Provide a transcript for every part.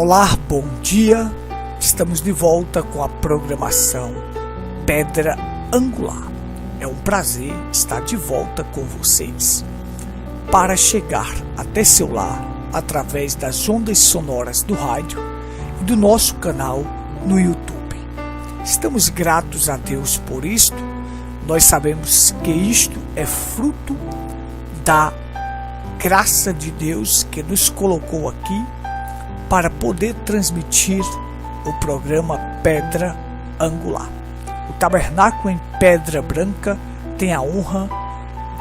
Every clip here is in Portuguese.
Olá, bom dia. Estamos de volta com a programação Pedra Angular. É um prazer estar de volta com vocês para chegar até seu lar através das ondas sonoras do rádio e do nosso canal no YouTube. Estamos gratos a Deus por isto. Nós sabemos que isto é fruto da graça de Deus que nos colocou aqui para poder transmitir o programa Pedra Angular. O Tabernáculo em Pedra Branca tem a honra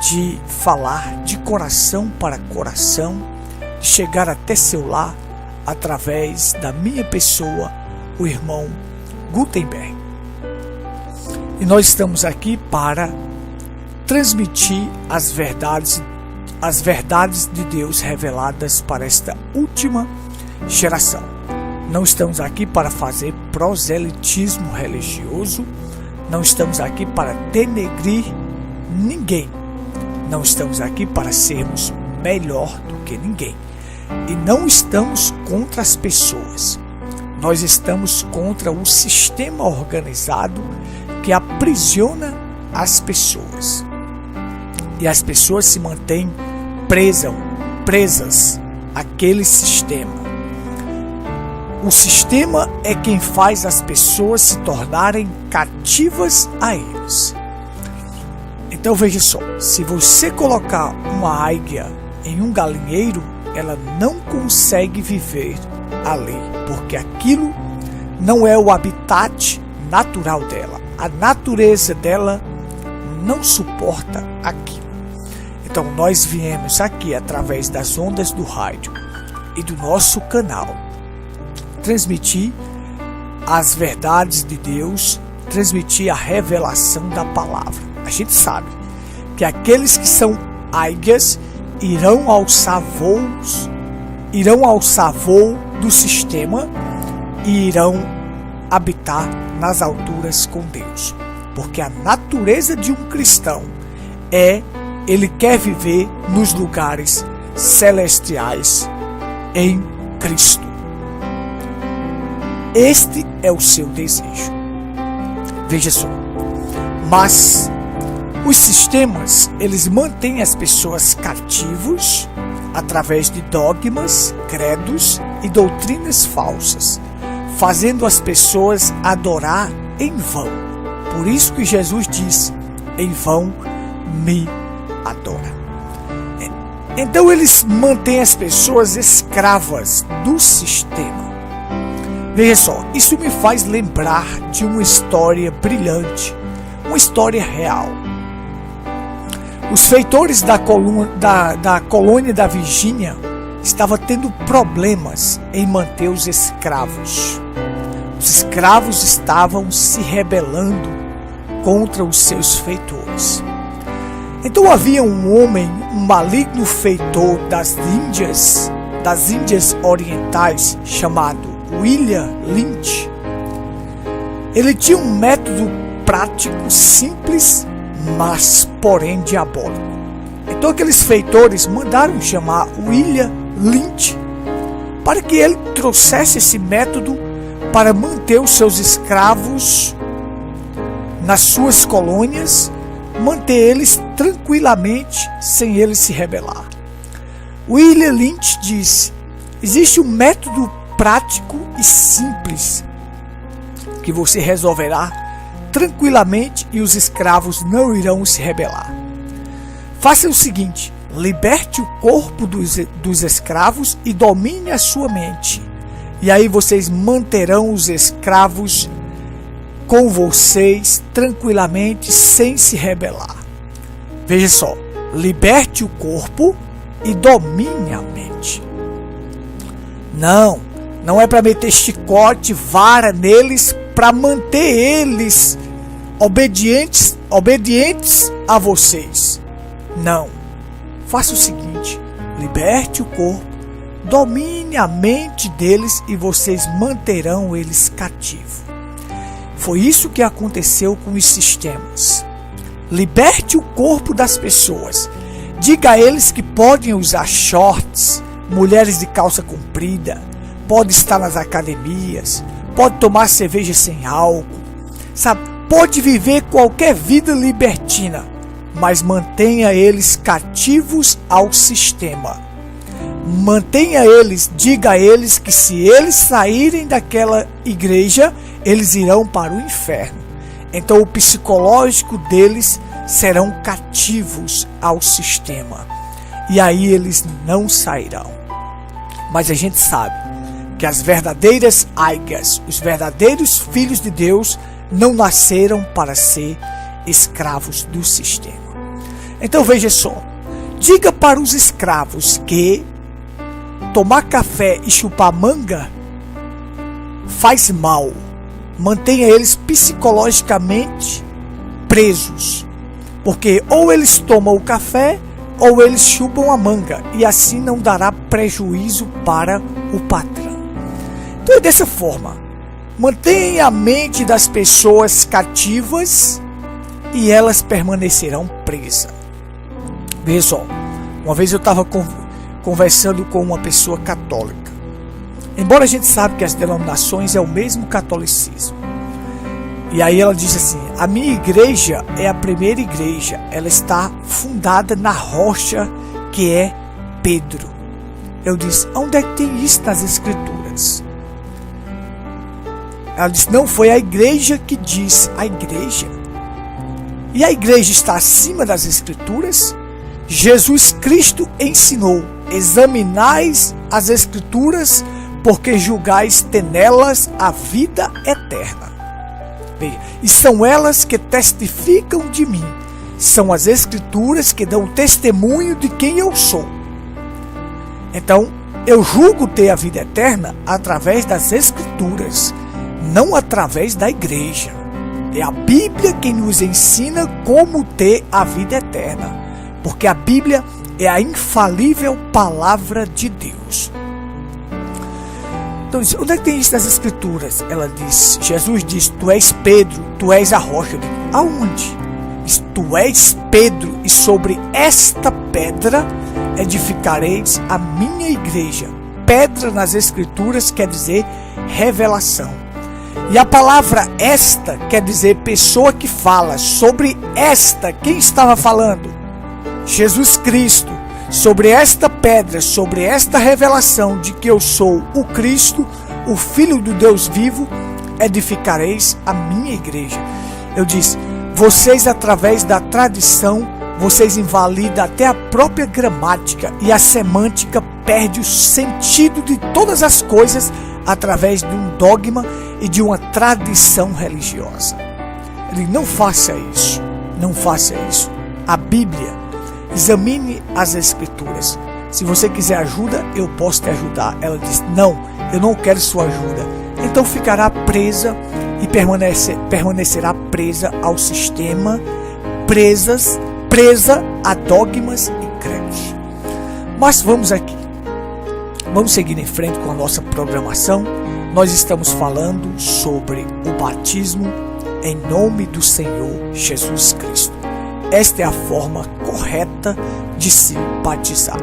de falar de coração para coração, de chegar até seu lar através da minha pessoa, o irmão Gutenberg. E nós estamos aqui para transmitir as verdades de Deus reveladas para esta última geração. Não estamos aqui para fazer proselitismo religioso, não estamos aqui para denegrir ninguém, não estamos aqui para sermos melhor do que ninguém e não estamos contra as pessoas. Nós estamos contra o sistema organizado que aprisiona as pessoas e as pessoas se mantêm presas àquele sistema. O sistema é quem faz as pessoas se tornarem cativas a eles. Então veja só, se você colocar uma águia em um galinheiro, ela não consegue viver ali, porque aquilo não é o habitat natural dela. A natureza dela não suporta aquilo. Então nós viemos aqui através das ondas do rádio e do nosso canal transmitir as verdades de Deus, transmitir a revelação da palavra. A gente sabe que aqueles que são águias irão alçar voo do sistema e irão habitar nas alturas com Deus. Porque a natureza de um cristão ele quer viver nos lugares celestiais em Cristo. Este é o seu desejo. Veja só. Mas os sistemas, eles mantêm as pessoas cativos através de dogmas, credos e doutrinas falsas, fazendo as pessoas adorar em vão. Por isso que Jesus disse: em vão me adora. Então eles mantêm as pessoas escravas do sistema. Veja só, isso me faz lembrar de uma história brilhante, uma história real. Os feitores da colônia da Virgínia estavam tendo problemas em manter os escravos. Os escravos estavam se rebelando contra os seus feitores. Então havia um homem, um maligno feitor das Índias Orientais, chamado William Lynch. Ele tinha um método prático, simples, mas porém diabólico. Então aqueles feitores mandaram chamar William Lynch para que ele trouxesse esse método para manter os seus escravos nas suas colônias, manter eles tranquilamente sem eles se rebelar. William Lynch disse: existe um método prático e simples que você resolverá tranquilamente e os escravos não irão se rebelar. Faça o seguinte: liberte o corpo dos escravos e domine a sua mente, e aí vocês manterão os escravos com vocês tranquilamente sem se rebelar. Veja só, liberte o corpo e domine a mente. Não é para meter chicote, vara neles, para manter eles obedientes a vocês. Não. Faça o seguinte: liberte o corpo, domine a mente deles e vocês manterão eles cativos. Foi isso que aconteceu com os sistemas. Liberte o corpo das pessoas. Diga a eles que podem usar shorts, mulheres de calça comprida, pode estar nas academias, pode tomar cerveja sem álcool, sabe? Pode viver qualquer vida libertina, mas mantenha eles cativos ao sistema. Mantenha eles, diga a eles que se eles saírem daquela igreja, eles irão para o inferno. Então o psicológico deles serão cativos ao sistema. E aí eles não sairão. Mas a gente sabe que as verdadeiras águias, os verdadeiros filhos de Deus, não nasceram para ser escravos do sistema. Então veja só, diga para os escravos que tomar café e chupar manga faz mal. Mantenha eles psicologicamente presos, porque ou eles tomam o café ou eles chupam a manga, e assim não dará prejuízo para o patrão. Então é dessa forma, mantenha a mente das pessoas cativas e elas permanecerão presas. Veja só, uma vez eu estava conversando com uma pessoa católica. Embora a gente saiba que as denominações é o mesmo catolicismo. E aí ela disse assim: a minha igreja é a primeira igreja, ela está fundada na rocha que é Pedro. Eu disse: onde é que tem isso nas escrituras? Ela disse: não, foi a igreja que disse. A igreja? E a igreja está acima das escrituras? Jesus Cristo ensinou: examinais as escrituras, porque julgais ter nelas a vida eterna. E são elas que testificam de mim. São as escrituras que dão testemunho de quem eu sou. Então, eu julgo ter a vida eterna através das escrituras, não através da igreja. É a Bíblia quem nos ensina como ter a vida eterna, porque a Bíblia é a infalível palavra de Deus. Então, onde é que tem isso nas escrituras? Ela diz, Jesus diz: tu és Pedro, tu és a rocha. Eu digo: aonde? Diz: tu és Pedro, e sobre esta pedra edificareis a minha igreja. Pedra nas escrituras quer dizer revelação. E a palavra esta quer dizer pessoa que fala. Sobre esta, quem estava falando? Jesus Cristo. Sobre esta pedra, sobre esta revelação de que eu sou o Cristo, o Filho do Deus vivo, edificareis a minha igreja. Eu disse: vocês, através da tradição, vocês invalidam até a própria gramática, e a semântica perde o sentido de todas as coisas através de um dogma e de uma tradição religiosa. Ele: não faça isso, não faça isso. A Bíblia, examine as escrituras. Se você quiser ajuda, eu posso te ajudar. Ela diz: não, eu não quero sua ajuda. Então ficará presa e permanecerá presa ao sistema, presa a dogmas e credos. Mas vamos aqui, vamos seguir em frente com a nossa programação. Nós estamos falando sobre o batismo em nome do Senhor Jesus Cristo. Esta é a forma correta de se batizar.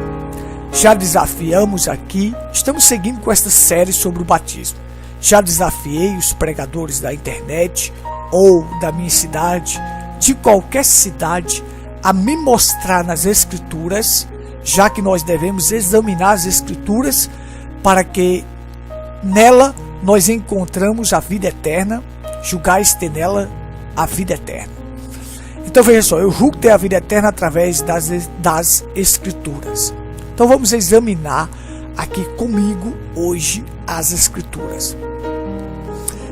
Já desafiamos aqui, estamos seguindo com esta série sobre o batismo. Já desafiei os pregadores da internet ou da minha cidade, de qualquer cidade, a me mostrar nas escrituras, já que nós devemos examinar as escrituras para que nela nós encontramos a vida eterna, julgais ter nela a vida eterna. Então veja só, eu julgo ter a vida eterna através das escrituras. Então vamos examinar aqui comigo hoje as escrituras.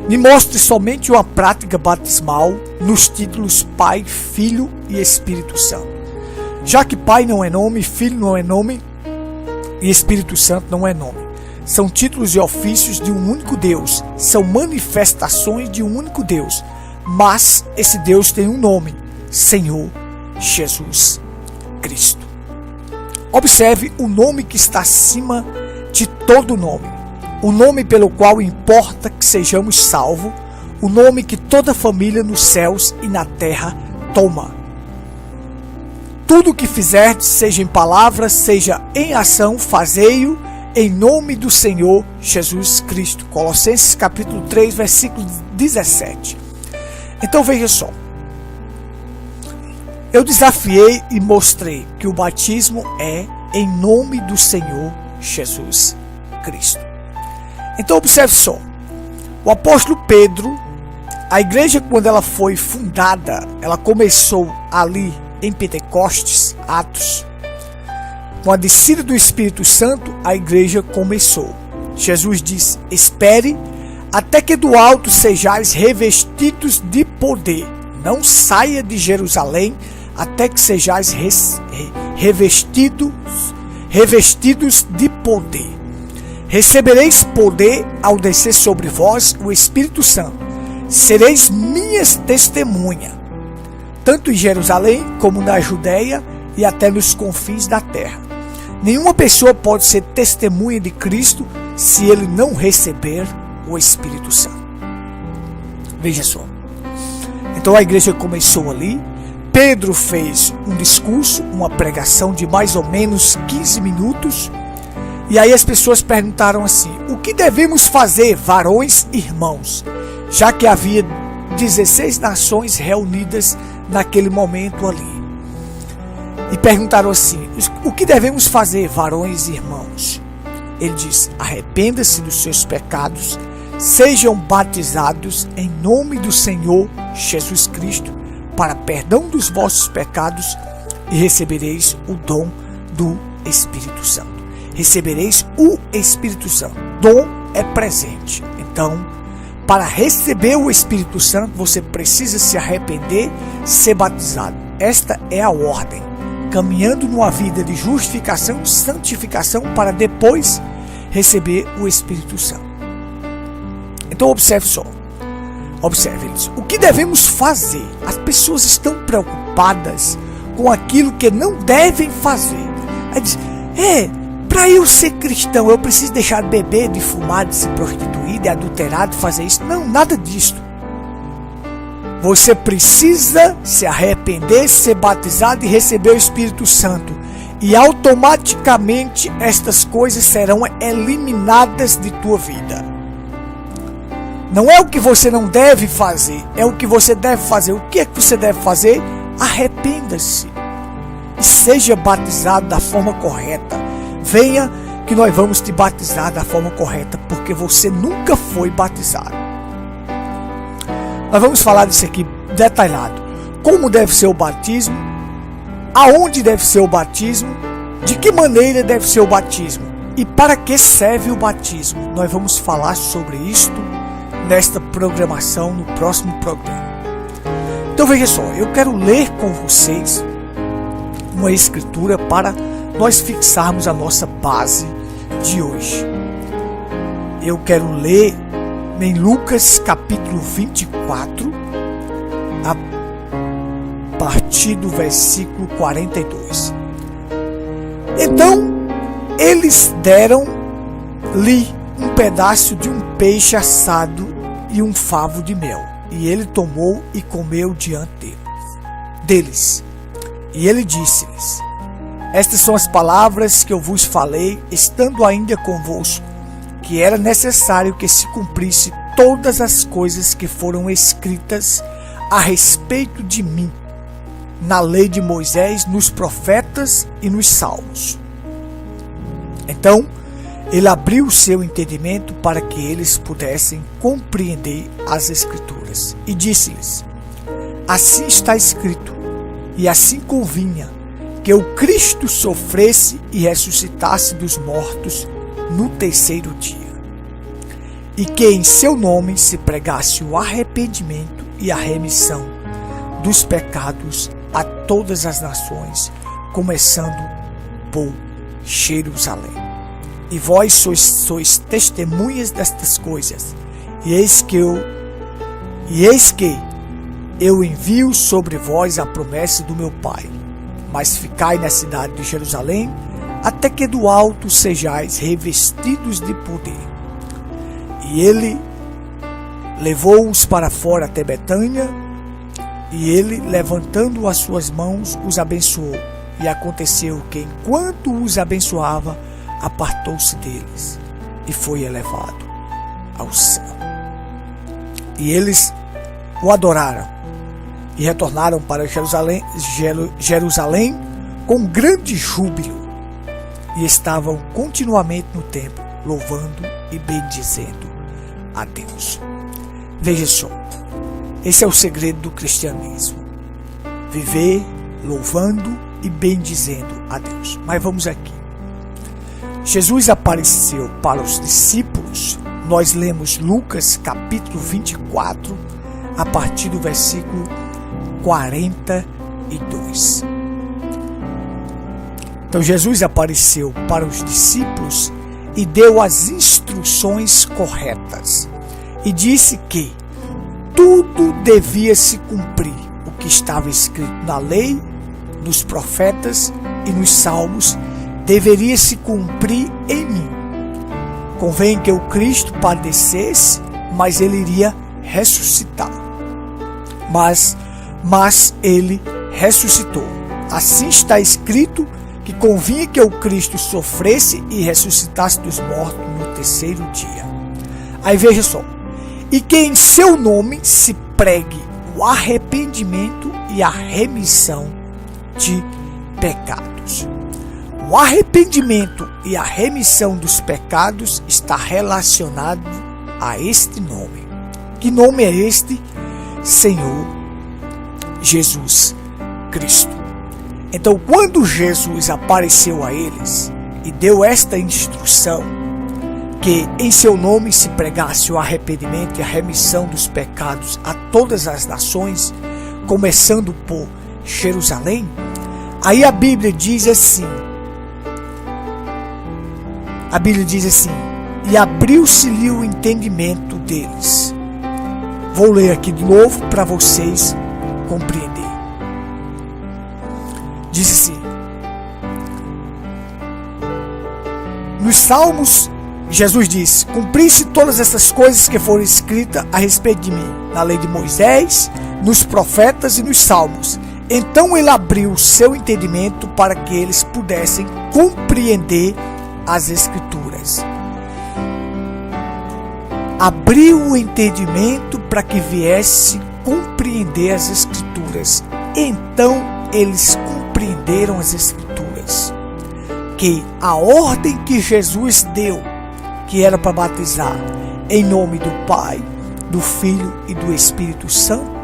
Me mostre somente uma prática batismal nos títulos Pai, Filho e Espírito Santo. Já que Pai não é nome, Filho não é nome e Espírito Santo não é nome. São títulos e ofícios de um único Deus. São manifestações de um único Deus. Mas esse Deus tem um nome: Senhor Jesus Cristo. Observe o nome que está acima de todo nome. O nome pelo qual importa que sejamos salvos. O nome que toda família nos céus e na terra toma. Tudo o que fizerdes, seja em palavra, seja em ação, fazei-o em nome do Senhor Jesus Cristo. Colossenses capítulo 3, versículo 17. Então veja só. Eu desafiei e mostrei que o batismo é em nome do Senhor Jesus Cristo. Então observe só. O apóstolo Pedro, a igreja quando ela foi fundada, ela começou ali em Pentecostes, Atos. Com a descida do Espírito Santo, a igreja começou. Jesus disse: espere até que do alto sejais revestidos de poder. Não saia de Jerusalém até que sejais revestidos de poder. Recebereis poder ao descer sobre vós o Espírito Santo. Sereis minhas testemunhas, tanto em Jerusalém como na Judeia e até nos confins da terra. Nenhuma pessoa pode ser testemunha de Cristo se ele não receber o Espírito Santo. Veja só. Então a igreja começou ali. Pedro fez um discurso, uma pregação de mais ou menos 15 minutos. E aí as pessoas perguntaram assim: o que devemos fazer, varões e irmãos? Já que havia 16 nações reunidas naquele momento ali. E perguntaram assim: o que devemos fazer, varões e irmãos? Ele diz: arrependa-se dos seus pecados, sejam batizados em nome do Senhor Jesus Cristo, para perdão dos vossos pecados, e recebereis o dom do Espírito Santo. Recebereis o Espírito Santo. Dom é presente. Então, para receber o Espírito Santo, você precisa se arrepender, ser batizado. Esta é a ordem. Caminhando numa vida de justificação, santificação, para depois receber o Espírito Santo. Então observe só. Observe isso. O que devemos fazer? As pessoas estão preocupadas com aquilo que não devem fazer. Aí diz: para eu ser cristão, eu preciso deixar de beber, de fumar, de se prostituir, de adulterar, de fazer isso. Não, nada disso. Você precisa se arrepender, ser batizado e receber o Espírito Santo. E automaticamente estas coisas serão eliminadas de tua vida. Não é o que você não deve fazer, é o que você deve fazer. O que é que você deve fazer? Arrependa-se e seja batizado da forma correta. Venha que nós vamos te batizar da forma correta, porque você nunca foi batizado. Nós vamos falar disso aqui detalhado. Como deve ser o batismo, aonde deve ser o batismo, de que maneira deve ser o batismo e para que serve o batismo. Nós vamos falar sobre isto nesta programação, no próximo programa. Então veja só, eu quero ler com vocês uma escritura para nós fixarmos a nossa base de hoje. Eu quero ler em Lucas capítulo 24, a partir do versículo 42. Então eles deram-lhe um pedaço de um peixe assado e um favo de mel, e ele tomou e comeu diante deles. E ele disse-lhes: estas são as palavras que eu vos falei, estando ainda convosco, que era necessário que se cumprisse todas as coisas que foram escritas a respeito de mim, na lei de Moisés, nos profetas e nos salmos. Então, ele abriu o seu entendimento para que eles pudessem compreender as Escrituras. E disse-lhes: assim está escrito, e assim convinha, que o Cristo sofresse e ressuscitasse dos mortos no terceiro dia, e que em seu nome se pregasse o arrependimento e a remissão dos pecados a todas as nações, começando por Jerusalém. E vós sois testemunhas destas coisas, e eis que eu envio sobre vós a promessa do meu Pai. Mas ficai na cidade de Jerusalém, até que do alto sejais revestidos de poder. E ele levou-os para fora até Betânia, e ele, levantando as suas mãos, os abençoou. E aconteceu que, enquanto os abençoava, apartou-se deles e foi elevado ao céu. E eles o adoraram e retornaram para Jerusalém com grande júbilo e estavam continuamente no templo, louvando e bendizendo a Deus. Veja só, esse é o segredo do cristianismo: viver louvando e bendizendo a Deus. Mas vamos aqui. Jesus apareceu para os discípulos. Nós lemos Lucas capítulo 24, a partir do versículo 42. Então Jesus apareceu para os discípulos e deu as instruções corretas. E disse que tudo devia se cumprir, o que estava escrito na lei, nos profetas e nos salmos, deveria se cumprir em mim. Convém que o Cristo padecesse, mas ele iria ressuscitar. Mas ele ressuscitou. Assim está escrito que convinha que o Cristo sofresse e ressuscitasse dos mortos no terceiro dia. Aí veja só. E que em seu nome se pregue o arrependimento e a remissão de pecados. O arrependimento e a remissão dos pecados está relacionado a este nome. Que nome é este? Senhor Jesus Cristo. Então, quando Jesus apareceu a eles e deu esta instrução, que em seu nome se pregasse o arrependimento e a remissão dos pecados a todas as nações, começando por Jerusalém, aí a Bíblia diz assim, e abriu-se-lhe o entendimento deles. Vou ler aqui de novo para vocês compreenderem. Diz assim: nos Salmos, Jesus disse: cumpri-se todas essas coisas que foram escritas a respeito de mim, na lei de Moisés, nos profetas e nos Salmos. Então ele abriu o seu entendimento para que eles pudessem compreender as Escrituras. Abriu o entendimento para que viesse compreender as Escrituras. Então eles compreenderam as Escrituras, que a ordem que Jesus deu, que era para batizar em nome do Pai, do Filho e do Espírito Santo,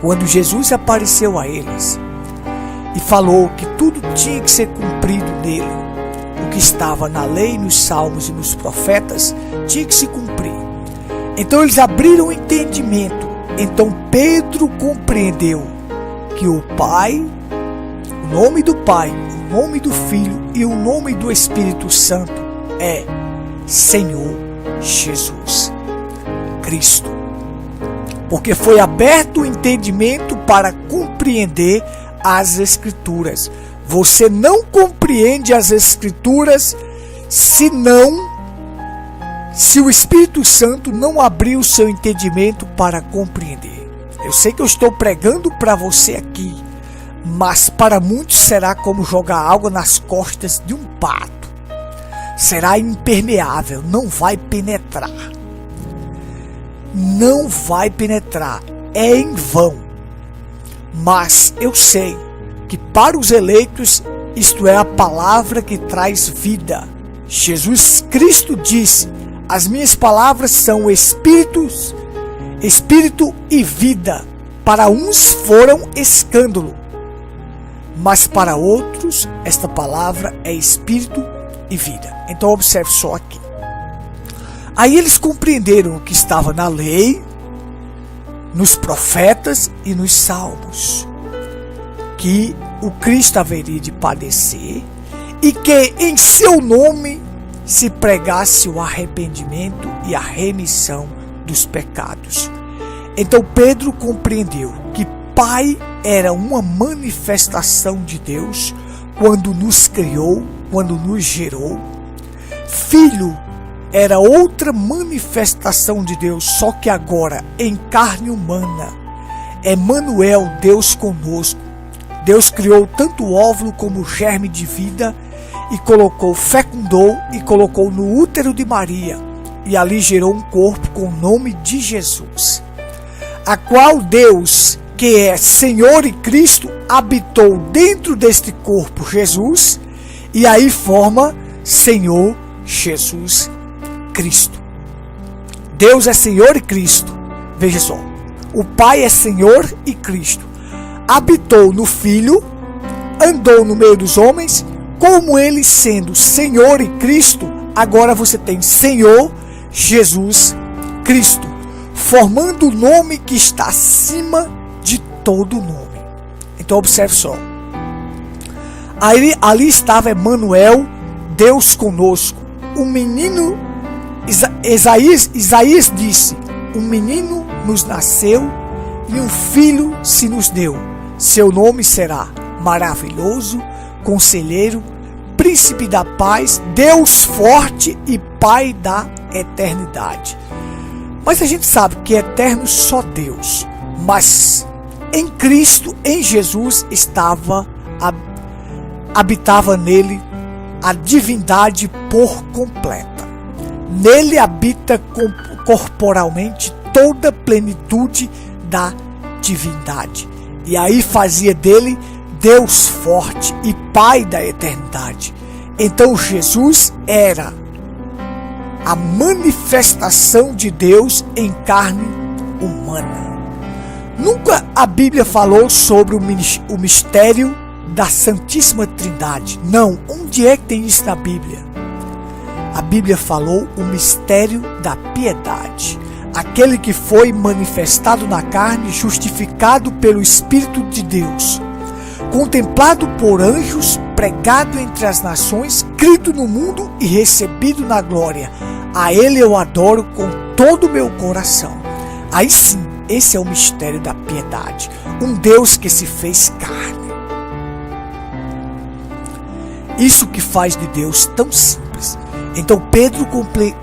quando Jesus apareceu a eles e falou que tudo tinha que ser cumprido nele, o que estava na lei, nos salmos e nos profetas, tinha que se cumprir. Então eles abriram o entendimento. Então Pedro compreendeu que o Pai, o nome do Pai, o nome do Filho e o nome do Espírito Santo é Senhor Jesus Cristo. Porque foi aberto o entendimento para compreender as Escrituras. Você não compreende as Escrituras se o Espírito Santo não abrir o seu entendimento para compreender. Eu sei que eu estou pregando para você aqui, mas para muitos será como jogar água nas costas de um pato. Será impermeável, não vai penetrar. Não vai penetrar, é em vão. Mas eu sei que para os eleitos isto é a palavra que traz vida. Jesus Cristo disse: as minhas palavras são espírito e vida. Para uns foram escândalo, mas para outros esta palavra é espírito e vida. Então observe só aqui. Aí eles compreenderam o que estava na lei, nos profetas e nos salmos, que o Cristo haveria de padecer e que em seu nome se pregasse o arrependimento e a remissão dos pecados. Então Pedro compreendeu que Pai era uma manifestação de Deus quando nos criou, quando nos gerou. Filho era outra manifestação de Deus, só que agora em carne humana. Emanuel, Deus conosco. Deus criou tanto o óvulo como o germe de vida e fecundou e colocou no útero de Maria, e ali gerou um corpo com o nome de Jesus, a qual Deus, que é Senhor e Cristo, habitou dentro deste corpo Jesus, e aí forma Senhor Jesus Cristo. Deus é Senhor e Cristo. Veja só, o Pai é Senhor e Cristo. Habitou no Filho, andou no meio dos homens, como ele sendo Senhor e Cristo, agora você tem Senhor Jesus Cristo, formando o nome que está acima de todo nome. Então observe só. Ali estava Emanuel, Deus conosco. Um menino, Isaías disse, um menino nos nasceu e um filho se nos deu. Seu nome será Maravilhoso, Conselheiro, Príncipe da Paz, Deus Forte e Pai da Eternidade. Mas a gente sabe que é eterno só Deus. Mas em Cristo, em Jesus, habitava nele a divindade por completa. Nele habita corporalmente toda a plenitude da divindade. E aí fazia dele Deus forte e Pai da eternidade. Então Jesus era a manifestação de Deus em carne humana. Nunca a Bíblia falou sobre o mistério da Santíssima Trindade. Não, onde é que tem isso na Bíblia? A Bíblia falou o mistério da piedade. Aquele que foi manifestado na carne, justificado pelo Espírito de Deus, contemplado por anjos, pregado entre as nações, crido no mundo e recebido na glória. A ele eu adoro com todo o meu coração. Aí sim, esse é o mistério da piedade. Um Deus que se fez carne. Isso que faz de Deus tão simples. Então Pedro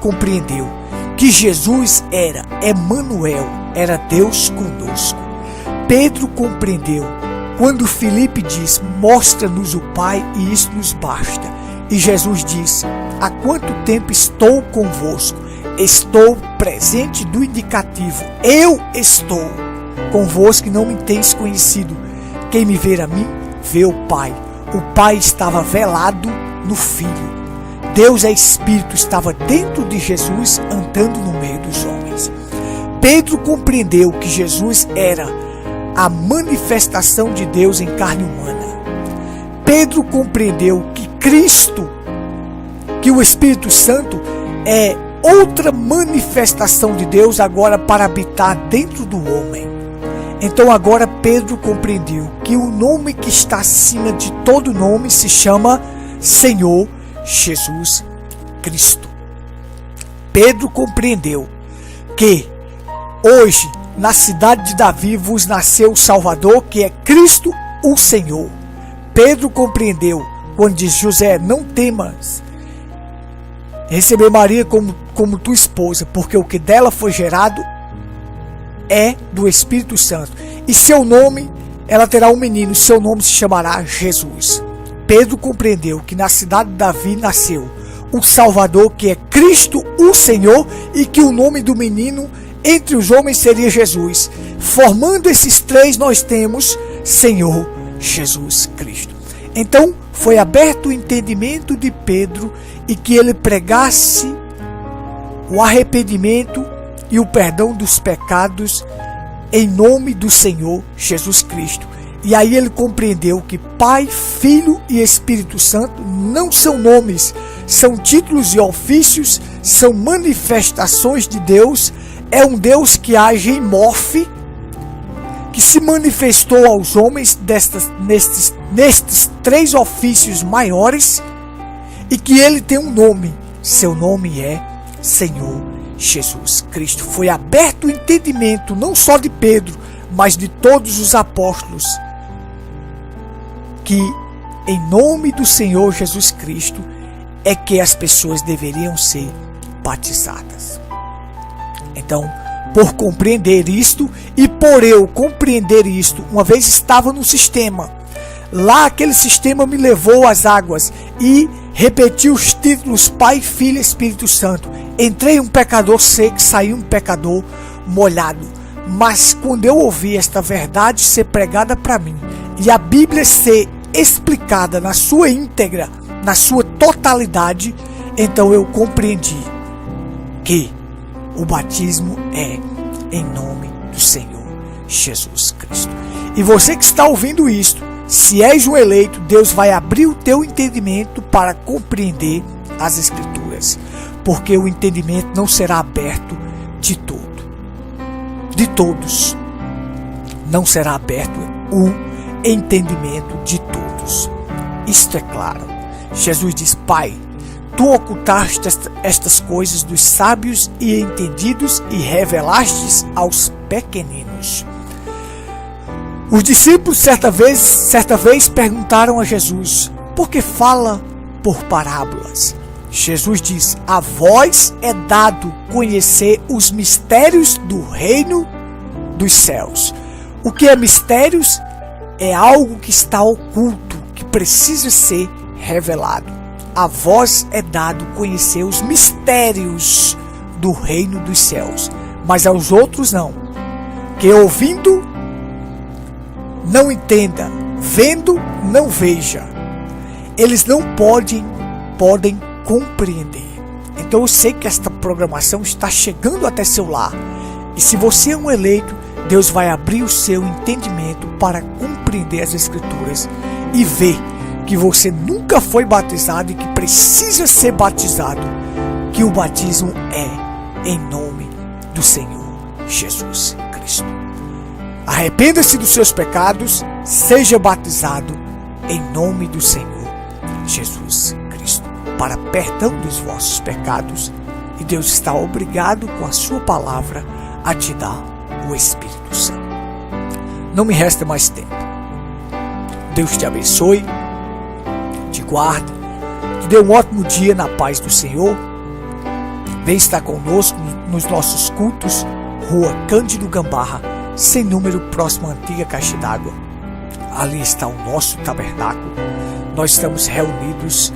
compreendeu que Jesus era Emanuel, era Deus conosco. Pedro compreendeu quando Filipe diz, mostra-nos o Pai e isso nos basta. E Jesus disse, há quanto tempo estou convosco? Estou presente do indicativo. Eu estou convosco e não me tens conhecido. Quem me vê a mim, vê o Pai. O Pai estava velado no Filho. Deus é Espírito, estava dentro de Jesus, andando no meio dos homens. Pedro compreendeu que Jesus era a manifestação de Deus em carne humana. Pedro compreendeu que Cristo, que o Espírito Santo é outra manifestação de Deus agora para habitar dentro do homem. Então agora Pedro compreendeu que o nome que está acima de todo nome se chama Senhor Jesus Cristo. Pedro compreendeu que hoje na cidade de Davi vos nasceu o Salvador, que é Cristo o Senhor. Pedro compreendeu quando diz, José, não temas receber Maria como tua esposa, porque o que dela foi gerado é do Espírito Santo. E seu nome, ela terá um menino, seu nome se chamará Jesus. Pedro compreendeu que na cidade de Davi nasceu o Salvador, que é Cristo o Senhor, e que o nome do menino entre os homens seria Jesus. Formando esses três, nós temos Senhor Jesus Cristo. Então foi aberto o entendimento de Pedro e que ele pregasse o arrependimento e o perdão dos pecados em nome do Senhor Jesus Cristo. E aí ele compreendeu que Pai, Filho e Espírito Santo não são nomes, são títulos e ofícios, são manifestações de Deus. É um Deus que age em morfe, que se manifestou aos homens nestes três ofícios maiores, e que ele tem um nome. Seu nome é Senhor Jesus Cristo. Foi aberto o entendimento não só de Pedro, mas de todos os apóstolos, que em nome do Senhor Jesus Cristo é que as pessoas deveriam ser batizadas. Então, por compreender isto e por eu compreender isto, uma vez estava no sistema, lá aquele sistema me levou às águas e Repeti os títulos Pai, Filho e Espírito Santo. Entrei um pecador seco, saí um pecador molhado. Mas quando eu ouvi esta verdade ser pregada para mim e a Bíblia ser explicada na sua íntegra, na sua totalidade, então eu compreendi que o batismo é em nome do Senhor Jesus Cristo. E você que está ouvindo isto, se és um eleito, Deus vai abrir o teu entendimento para compreender as Escrituras, porque o entendimento não será aberto de todos. Não será aberto o entendimento de todos. Isto é claro. Jesus diz: Pai, tu ocultaste estas coisas dos sábios e entendidos e revelastes aos pequeninos. Os discípulos certa vez perguntaram a Jesus: por que fala por parábolas? Jesus diz: a vós é dado conhecer os mistérios do reino dos céus. O que é mistérios? É algo que está oculto, que precisa ser revelado. A vós é dado conhecer os mistérios do reino dos céus, mas aos outros não. Que ouvindo não entenda, vendo não veja. Eles não podem compreender. Então eu sei que esta programação está chegando até seu lar. E se você é um eleito, Deus vai abrir o seu entendimento para compreender as Escrituras e ver que você nunca foi batizado e que precisa ser batizado, que o batismo é em nome do Senhor Jesus Cristo. Arrependa-se dos seus pecados, seja batizado em nome do Senhor Jesus Cristo, para perdão dos vossos pecados, e Deus está obrigado com a sua palavra a te dar o Espírito Santo. Não me resta mais tempo. Deus te abençoe, te guarde, te dê um ótimo dia na paz do Senhor. Vem estar conosco nos nossos cultos, Rua Cândido Gambarra, sem número, próximo à antiga Caixa d'Água. Ali está o nosso tabernáculo. Nós estamos reunidos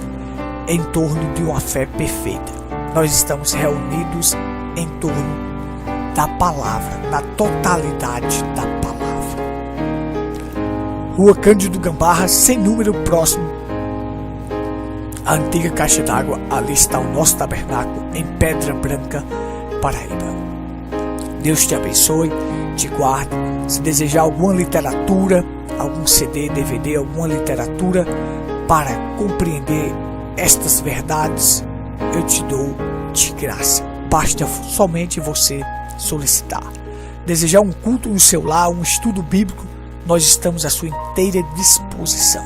em torno de uma fé perfeita. Nós estamos reunidos em torno da palavra, na totalidade da palavra. Rua Cândido Gambarra, sem número, próximo à antiga Caixa d'Água. Ali está o nosso tabernáculo, em Pedra Branca, Paraíba. Deus te abençoe, te guarde. Se desejar alguma literatura, algum CD, DVD, alguma literatura para compreender estas verdades, eu te dou de graça. Basta somente você solicitar. Desejar um culto no seu lar, um estudo bíblico, nós estamos à sua inteira disposição.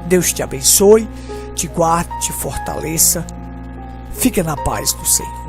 Deus te abençoe, te guarde, te fortaleça. Fique na paz do Senhor.